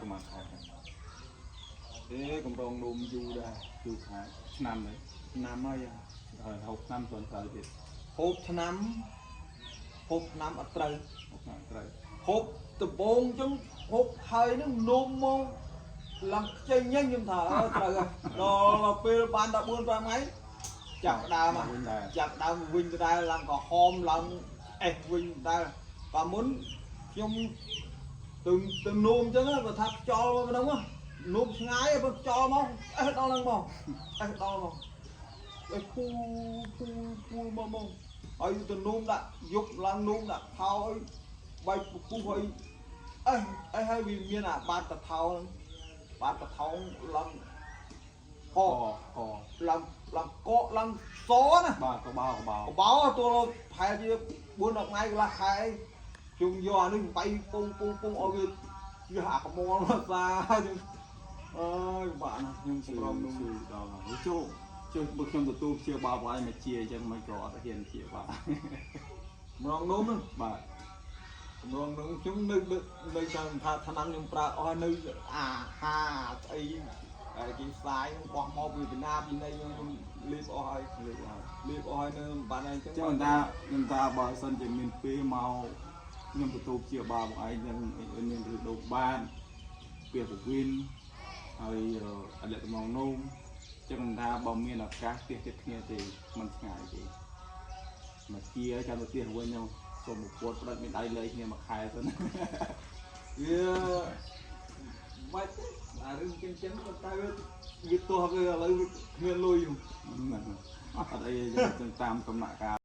ប្រមាណខែកំរងនោមយូរដែរយូរខែឆ្នាំនេះឆ្នាំហើយហើយហូបឆ្នាំទាន់ត្រូវទៀតហូបឆ្នាំអត់ត្រូវហូបដំបងអញ្ចឹងហូបហើយនឹងនោមមកឡើងខ្ចីញ៉ាំខ្ញុំថាត្រូវដល់ពេលបាន14 5ថ្ងៃចាប់ដើមវិញដែរឡើងក៏ហមឡើងអេសវិញដែរបើមុនខ្ញុំទៅនោមអញ្ចឹងបើថាខ្យល់មកហ្នឹងនោមឆ្ងាយបើខ្យល់មកអេសដល់ហ្នឹងមកអេសដល់មកអេពូមកហើយទៅនោមដាក់យកឡើងនោមដាក់ថោឲ្យបាយពុះឲ្យអេហើយវាមានអាបាតតថោហ្នឹងបាតតថោឡើងកឡើងកកឡើងសណាបាទកបោទោះប្រហែលជា4 10ថ្ងៃកន្លះខែជុំយកអានេះបៃពងឲ្យវាអាកមលសាអើយបាទណាខ្ញុំសម្រងនោះដល់ហើយជួយបើខ្ញុំទទួលជាបាបឲ្យមកជាអញ្ចឹងមិនក៏អត់ហ៊ានជាបាទម្រងនោះហ្នឹងបាទម្រងនោះខ្ញុំនៅចាំថាឆ្នាំខ្ញុំប្រើអស់នៅអាហាស្អីហើយគេផ្សាយបោះមកពីវៀតណាមពីនៃខ្ញុំលេបអស់ហើយនៅបានអញ្ចឹងខ្ញុំថាបើសិនជាមានពេលមកខ្ញុំទទួលជាបាបឯងនឹងមានឬដូបបានពីពវិនហើយអលិតមកនោមចឹងថាបើមានឱកាសផ្ទះចិត្តគ្នាទេមិនឆ្ងាយទេមកជាចាំទៅផ្ទះវិញខ្ញុំសូមពុទ្ធផ្ដិតមានដៃលើគ្នាមួយខែទៅណាវាបាច់អារឿងចិនតែវាទោះវាឥឡូវគ្មានលុយអត់អីចឹងតាមដំណាក់កាល